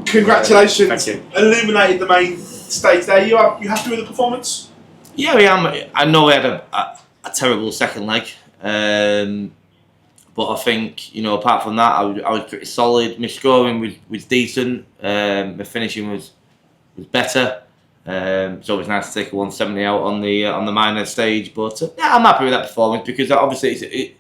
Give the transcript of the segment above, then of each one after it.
Congratulations. Thank you. Illuminated the main stage there. You happy with the performance? Yeah, we am. I know we had a terrible second leg, but I think, apart from that, I was pretty solid. My scoring was decent. My finishing was better. It's always nice to take a 170 out on the minor stage, but yeah, I'm happy with that performance because obviously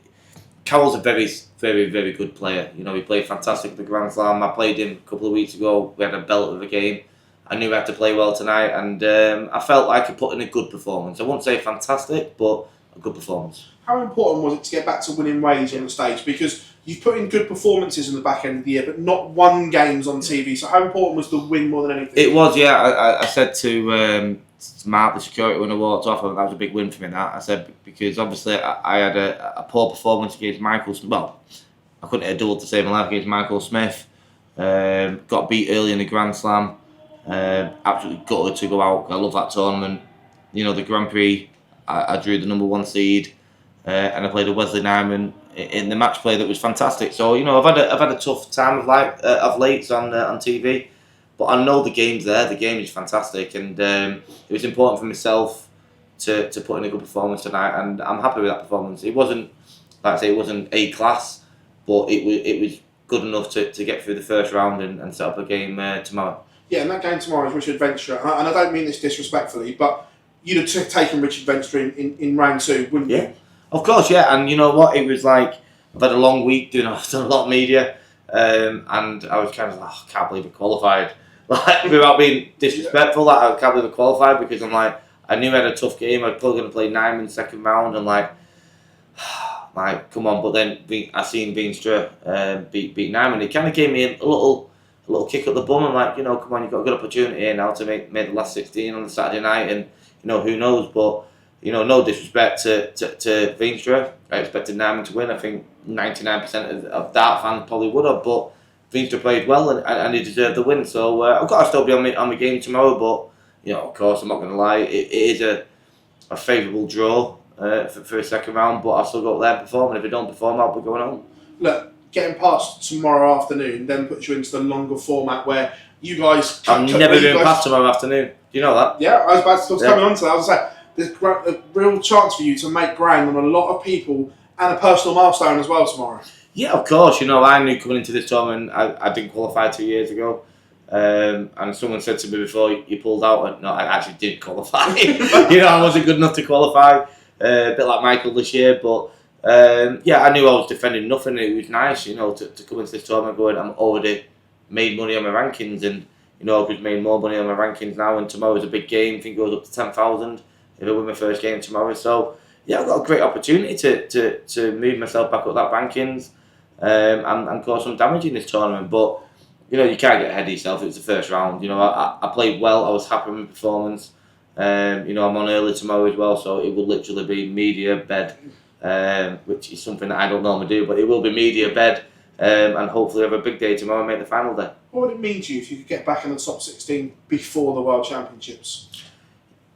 Carroll's a very, very, very good player. He played fantastic at the Grand Slam. I played him a couple of weeks ago. We had a belt of a game. I knew I had to play well tonight, and I felt like I put in a good performance. I won't say fantastic, but a good performance. How important was it to get back to winning ways on the stage? Because you've put in good performances in the back end of the year, but not won games on TV. So how important was the win more than anything? It was, yeah. I said to Mark, the security, when I walked off, that was a big win for me. That I said, because obviously I had a poor performance against Michael. Well, I couldn't hit a double to save my life against Michael Smith. Got beat early in the Grand Slam. Absolutely gutted to go out. I love that tournament. The Grand Prix, I drew the number 1 seed, and I played a Wesley Nyman in the match play that was fantastic. So I've had a tough time of late on TV, but I know the game's there. The game is fantastic, and it was important for myself to put in a good performance tonight, and I'm happy with that performance. It wasn't, like I say, it wasn't A class, but it was good enough to get through the first round and set up a game tomorrow. Yeah, and that game tomorrow is Richard Venture, and I don't mean this disrespectfully, but you'd have taken Richard Venture in round 2, wouldn't you? Yeah, of course, yeah. And you know what? It was like, I've had a long week I've done a lot of media, and I was kind of like, I can't believe I qualified. Like, without being disrespectful, I can't believe I qualified, because I'm like, I knew I had a tough game. I was probably going to play Nyman second round, and like, come on. But then I seen Veenstra beat Nyman. It kind of gave me a little kick up the bum. I'm like, come on, you've got a good opportunity here now to make the last 16 on the Saturday night, and who knows? But no disrespect to Veenstra. I expected Nyman to win. I think 99% of dart fans probably would have, but Veenstra played well, and he deserved the win. So I've got to still be on my game tomorrow. But of course, I'm not going to lie. It is a favourable draw for a second round, but I've still got there and perform. And if I don't perform, I'll be going home. Look, getting past tomorrow afternoon then puts you into the longer format where you guys... I'm never going past tomorrow afternoon. Do you know that? Yeah, I was about to coming on to that. I was going to say, there's a real chance for you to make ground on a lot of people and a personal milestone as well tomorrow. Yeah, of course. I knew coming into this tournament, I didn't qualify 2 years ago. And someone said to me before, you pulled out, and no, I actually did qualify. I wasn't good enough to qualify. A bit like Michael this year, but yeah, I knew I was defending nothing. It was nice, to come into this tournament going, I'm already made money on my rankings, and I've just made more money on my rankings now, and tomorrow's a big game. I think it goes up to 10,000 if I win my first game tomorrow. So yeah, I've got a great opportunity to move myself back up that rankings and cause some damage in this tournament. But you can't get ahead of yourself. It was the first round. I played well. I was happy with my performance. I'm on early tomorrow as well, so it will literally be media bed, which is something that I don't normally do, but it will be media bed, and hopefully have a big day tomorrow and make the final day. What would it mean to you if you could get back in the top 16 before the World Championships?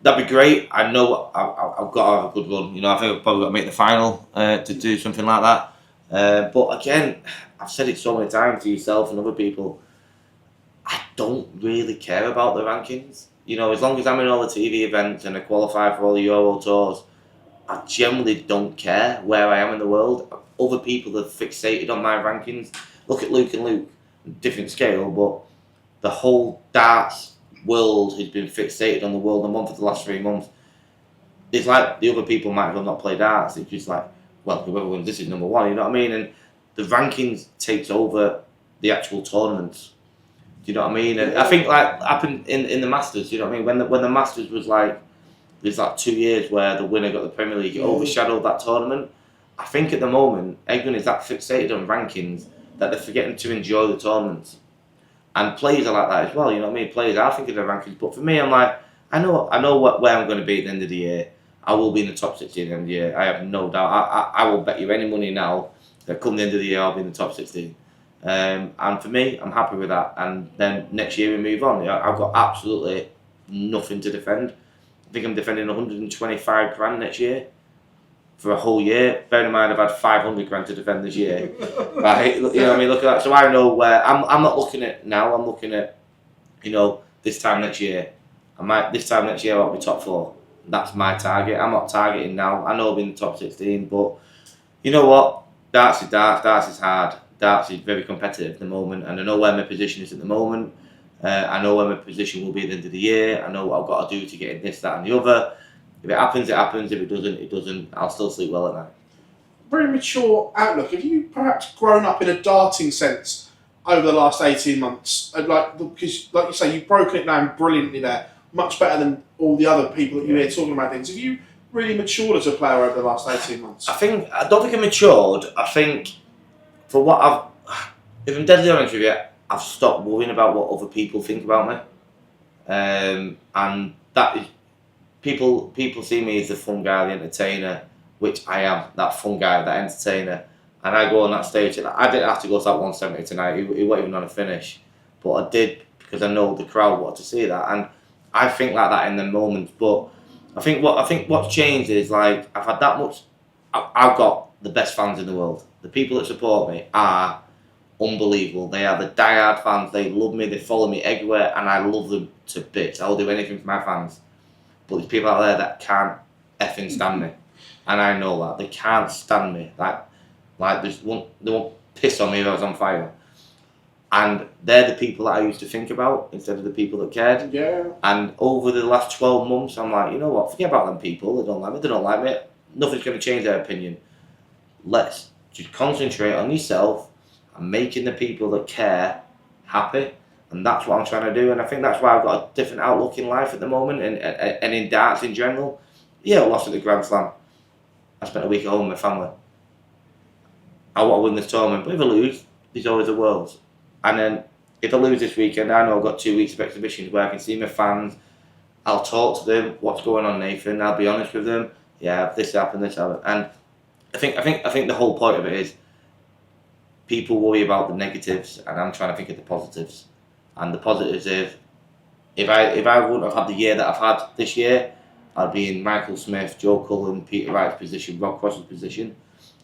That'd be great. I know I've got to have a good run. I think I've probably got to make the final to do something like that. But again, I've said it so many times to yourself and other people, I don't really care about the rankings. As long as I'm in all the TV events and I qualify for all the Euro tours, I generally don't care where I am in the world. Other people are fixated on my rankings. Look at Luke and Luke, different scale, but the whole darts world has been fixated on the world and won for the last 3 months. It's like the other people might as well not play darts. It's just like, well, whoever wins this is number 1, you know what I mean? And the rankings takes over the actual tournaments. Do you know what I mean? And I think like happened in the Masters, you know what I mean? When the Masters was like, there's like 2 years where the winner got the Premier League, it overshadowed that tournament. I think at the moment, everyone is that fixated on rankings that they're forgetting to enjoy the tournaments. And players are like that as well, you know what I mean? Players are thinking of their rankings, but for me, I'm like, I know where I'm going to be at the end of the year. I will be in the top 16 at the end of the year. I have no doubt. I will bet you any money now that come the end of the year, I'll be in the top 16. And for me, I'm happy with that. And then next year we move on. I've got absolutely nothing to defend. I think I'm defending 125 grand next year for a whole year. Bear in mind, I've had 500 grand to defend this year. Right? You know what I mean? Look at that. So I know where I'm not looking at now. I'm looking at you know, this time next year, I'll be top 4. That's my target. I'm not targeting now. I know I'll be in the top 16, but you know what? Darts is darts. Darts is hard. Darts is very competitive at the moment, and I know where my position is at the moment. I know where my position will be at the end of the year. I know what I've got to do to get in this, that, and the other. If it happens, it happens. If it doesn't, it doesn't. I'll still sleep well at night. Very mature outlook. Have you perhaps grown up in a darting sense over the last 18 months? Because, like you say, you've broken it down brilliantly there, much better than all the other people that you hear talking about things. Have you really matured as a player over the last 18 months? I don't think I matured. I think for what if I'm deadly honest with you, I've stopped worrying about what other people think about me. And that is, people see me as the fun guy, the entertainer, which I am, that fun guy, that entertainer. And I go on that stage, and I didn't have to go to that 170 tonight. It wasn't even on a finish, but I did because I know the crowd wanted to see that, and I think like that in the moment. But I think what's changed is, like, I've had that much. I've got the best fans in the world. The people that support me are unbelievable. They are the diehard fans. They love me. They follow me everywhere, and I love them to bits. I'll do anything for my fans. But there's people out there that can't effing stand me, and I know that they can't stand me. Like they won't piss on me if I was on fire. And they're the people that I used to think about instead of the people that cared. Yeah. And over the last 12 months, I'm like, you know what? Forget about them people. They don't like me. They don't like me. Nothing's going to change their opinion. Let's just concentrate on yourself and making the people that care happy. And that's what I'm trying to do. And I think that's why I've got a different outlook in life at the moment and in darts in general. Yeah, I lost at the Grand Slam. I spent a week at home with my family. I want to win this tournament, but if I lose, there's always the Worlds. And then if I lose this weekend, I know I've got 2 weeks of exhibitions where I can see my fans. I'll talk to them. What's going on, Nathan? I'll be honest with them. Yeah, this happened, this happened. And I think the whole point of it is people worry about the negatives, and I'm trying to think of the positives. And the positives is if I wouldn't have had the year that I've had this year, I'd be in Michael Smith, Joe Cullen, Peter Wright's position, Rob Cross's position.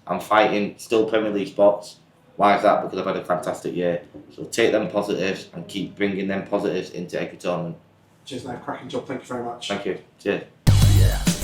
I'm fighting still Premier League spots. Why is that? Because I've had a fantastic year. So take them positives and keep bringing them positives into every tournament. Cheers, Nate. Cracking job. Thank you very much. Thank you. Cheers. Yeah.